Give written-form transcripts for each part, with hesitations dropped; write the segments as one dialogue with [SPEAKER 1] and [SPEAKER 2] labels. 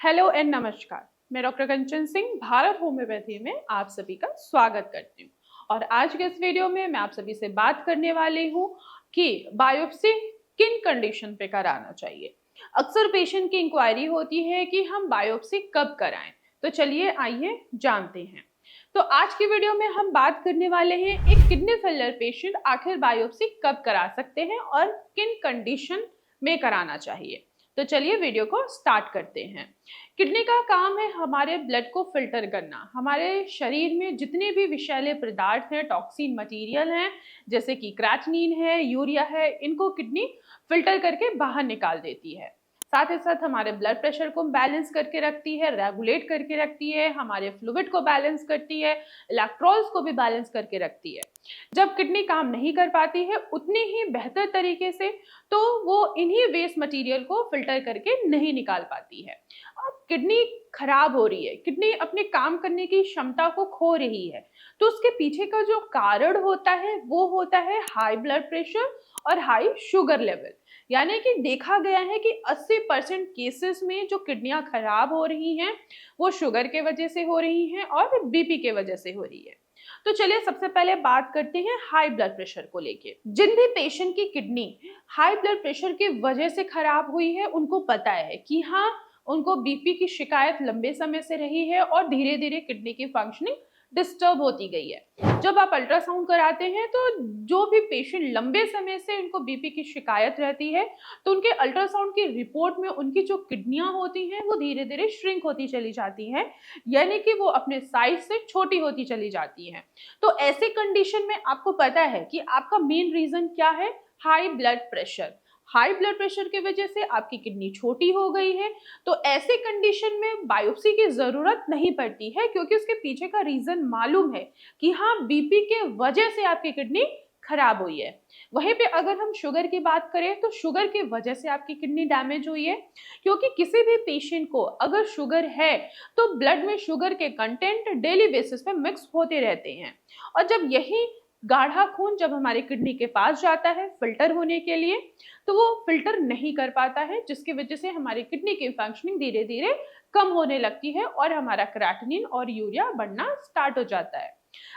[SPEAKER 1] Hello and नमस्कार। मैं doctor कंचन Singh Bharat homeopathy में आप सभी का स्वागत करती हूँ। और आज के इस वीडियो में मैं आप सभी से बात करने वाली हूँ कि बायोप्सी किन कंडीशन पे कराना चाहिए। अक्सर पेशेंट की इंक्वायरी होती है कि हम बायोप्सी कब कराएं, तो चलिए आइए जानते हैं। तो आज की वीडियो में हम बात करने वाले हैं एक किडनी फेलियर पेशेंट आखिर बायोप्सी कब करा सकते हैं और किन कंडीशन में कराना चाहिए। तो चलिए वीडियो को स्टार्ट करते हैं। किडनी का काम है हमारे ब्लड को फिल्टर करना। हमारे शरीर में जितने भी विषैले पदार्थ हैं, टॉक्सिन मटेरियल हैं, जैसे कि क्रेटिनिन है, यूरिया है, इनको किडनी फिल्टर करके बाहर निकाल देती है। साथ ही साथ हमारे ब्लड प्रेशर को बैलेंस करके रखती है, रेगुलेट करके रखती है, हमारे फ्लूइड को बैलेंस करती है, इलेक्ट्रॉन्स को भी बैलेंस करके रखती है। जब किडनी काम नहीं कर पाती है उतनी ही बेहतर तरीके से, तो वो इन्हीं वेस्ट मटेरियल को फिल्टर करके नहीं निकाल पाती है। अब किडनी खराब हो रही है, किडनी अपने काम करने की क्षमता को खो रही है, तो उसके पीछे का जो कारण होता है वो होता है हाई ब्लड प्रेशर और हाई शुगर लेवल। यानी कि देखा गया है कि 80% केसेस में जो किडनियां खराब हो रही हैं वो शुगर के वजह से हो रही हैं और बीपी के वजह से हो रही है। तो चलिए सबसे पहले बात करते हैं हाई ब्लड प्रेशर को लेके। जिन भी पेशेंट की किडनी हाई ब्लड प्रेशर की वजह से खराब हुई है उनको पता है कि हाँ, उनको बीपी की शिकायत लंबे समय से रही है और धीरे धीरे किडनी की फंक्शनिंग डिस्टर्ब होती गई है। जब आप अल्ट्रासाउंड कराते हैं तो जो भी पेशेंट लंबे समय से उनको बीपी की शिकायत रहती है, तो उनके अल्ट्रासाउंड की रिपोर्ट में उनकी जो किडनियां होती हैं वो धीरे धीरे श्रिंक होती चली जाती हैं, यानी कि वो अपने साइज से छोटी होती चली जाती हैं। तो ऐसे कंडीशन में आपको पता है कि आपका मेन रीजन क्या है, high blood pressure. High blood pressure की वजह से आपकी किडनी छोटी हो गई है, तो ऐसे कंडीशन में बायोप्सी की जरूरत नहीं पड़ती है, क्योंकि उसके पीछे का रीजन मालूम है कि हाँ, बीपी के वजह से आपकी किडनी खराब हुई है। वहीं पे अगर हम शुगर की बात करें तो शुगर की वजह से आपकी किडनी डैमेज हुई है, क्योंकि किसी भी पेशेंट को अगर शुगर है तो ब्लड में शुगर के कंटेंट डेली बेसिस पे मिक्स होते रहते हैं, और जब यही गाढ़ा खून जब हमारे किडनी के पास जाता है फिल्टर होने के लिए, तो वो फिल्टर नहीं कर पाता है, जिसकी वजह से हमारी किडनी की फंक्शनिंग धीरे धीरे कम होने लगती है और हमारा क्रेटिनिन और यूरिया बढ़ना स्टार्ट हो जाता है।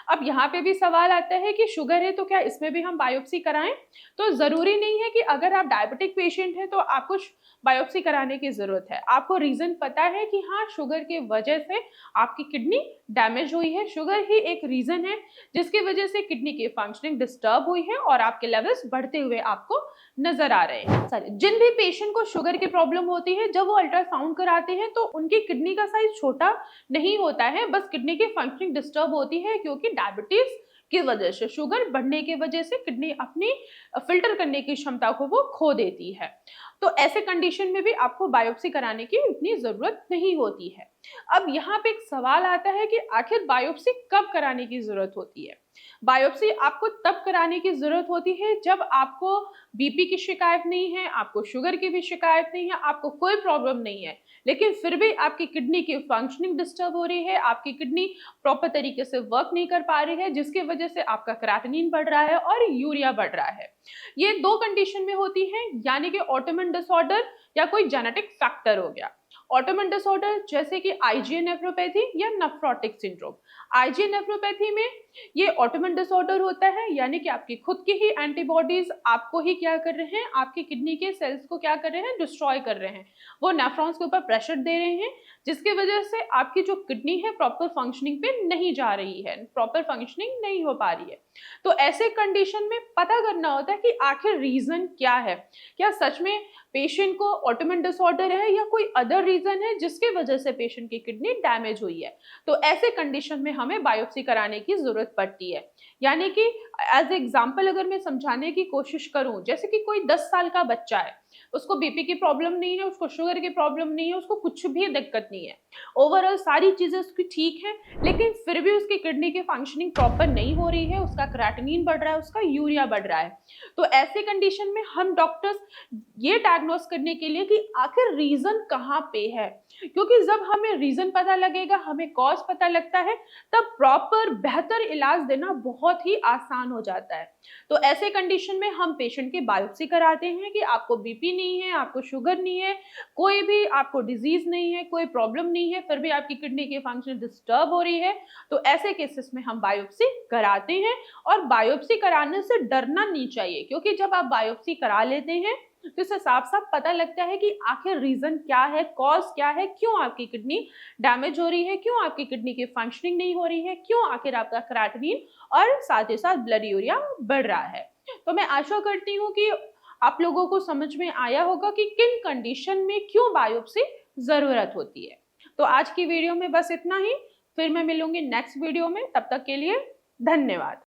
[SPEAKER 1] अब यहाँ पे भी सवाल आता है कि शुगर है तो क्या इसमें भी हम बायोप्सी कराएं? तो जरूरी नहीं है कि अगर आप डायबिटिक पेशेंट हैं तो आपको बायोप्सी कराने की जरूरत है। आपको रीजन पता है कि हाँ, शुगर की वजह से आपकी किडनी डैमेज हुई है, शुगर ही एक रीजन है जिसकी वजह से किडनी की फंक्शनिंग डिस्टर्ब हुई है और आपके लेवल्स बढ़ते हुए आपको नजर आ रहे हैं। सॉरी, जिन भी पेशेंट को शुगर की प्रॉब्लम होती है, जब वो अल्ट्रासाउंड कराते हैं तो उनकी किडनी का साइज छोटा नहीं होता है, बस किडनी की फंक्शनिंग डिस्टर्ब होती है, क्योंकि डायबिटीज की वजह से, शुगर बढ़ने की वजह से किडनी अपनी फिल्टर करने की क्षमता को वो खो देती है। तो ऐसे कंडीशन में भी आपको बायोप्सी कराने की उतनी जरूरत नहीं होती है। अब यहाँ पे एक सवाल आता है कि आखिर बायोप्सी कब कराने की जरूरत होती है। बायोप्सी आपको तब कराने की जरूरत होती है जब आपको बीपी की शिकायत नहीं है, आपको शुगर की भी शिकायत नहीं है, आपको कोई प्रॉब्लम नहीं है, लेकिन फिर भी आपकी किडनी की फंक्शनिंग डिस्टर्ब हो रही है, आपकी किडनी प्रॉपर तरीके से वर्क नहीं कर पा रही है, जिसकी वजह से आपका क्रेटिनिन बढ़ रहा है और यूरिया बढ़ रहा है। ये दो कंडीशन में होती है, यानी कि ऑटोइम्यून डिसऑर्डर या कोई जेनेटिक फैक्टर हो गया। ऑटोइम्यून डिसऑर्डर जैसे कि आईजीए नेफ्रोपैथी या नेफ्रोटिक सिंड्रोम। आईजीए नेफ्रोपैथी में ये ऑटोइम्यून डिसऑर्डर होता है, यानी कि आपकी खुद की ही एंटीबॉडीज आपको ही क्या कर रहे हैं, आपकी किडनी के सेल्स को क्या कर रहे हैं, डिस्ट्रॉय कर रहे हैं। वो नेफ्रॉन्स के ऊपर प्रेशर दे रहे हैं, जिसकी वजह से आपकी जो किडनी है प्रॉपर फंक्शनिंग पे नहीं जा रही है, प्रॉपर फंक्शनिंग नहीं हो पा रही है। तो ऐसे कंडीशन में पता करना होता है कि आखिर रीजन क्या है, क्या सच में पेशेंट को ऑटोइम्यून डिसऑर्डर है या कोई अदर रीजन है जिसकी वजह से पेशेंट की किडनी डैमेज हुई है। तो ऐसे कंडीशन में हमें बायोप्सी कराने की जरूरत पड़ती है। यानी कि एज एग्जाम्पल अगर मैं समझाने की कोशिश करूं, जैसे कि कोई 10 साल का बच्चा है, उसको बीपी की प्रॉब्लम नहीं है, उसको शुगर की प्रॉब्लम नहीं है, उसको कुछ भी दिक्कत नहीं है, ओवरऑल सारी चीजें उसकी ठीक है, लेकिन फिर भी उसकी किडनी की फंक्शनिंग प्रॉपर नहीं हो रही है, उसका क्रेटिनिन बढ़ रहा है, उसका यूरिया बढ़ रहा है। तो ऐसे कंडीशन में हम डॉक्टर्स ये डायग्नोस करने के लिए कि आखिर रीजन कहाँ पे है, क्योंकि जब हमें रीजन पता लगेगा, हमें कॉज पता लगता है, तब प्रॉपर बेहतर इलाज देना बहुत ही आसान हो जाता है। तो ऐसे कंडीशन में हम पेशेंट की बायोप्सी कराते हैं कि आपको बीपी बीपी नहीं है, आपको शुगर नहीं है, कोई भी आपको डिजीज नहीं है, कोई प्रॉब्लम नहीं है, फिर भी आपकी किडनी की फंक्शन डिस्टर्ब हो रही है, तो ऐसे केसेस में हम बायोप्सी कराते हैं। और बायोप्सी कराने से डरना नहीं चाहिए, क्योंकि जब आप बायोप्सी करा लेते हैं तो इससे साफ साफ पता लगता है कि आखिर रीजन क्या है, कॉज क्या है, क्यों आपकी किडनी डैमेज हो रही है, क्यों आपकी किडनी की फंक्शनिंग नहीं हो रही है, क्यों आखिर आपका क्रेटिनिन और साथ ही साथ ब्लड यूरिया बढ़ रहा है। तो मैं आशा करती हूँ कि आप लोगों को समझ में आया होगा कि किन कंडीशन में क्यों बायोप्सी जरूरत होती है। तो आज की वीडियो में बस इतना ही, फिर मैं मिलूंगी नेक्स्ट वीडियो में, तब तक के लिए धन्यवाद।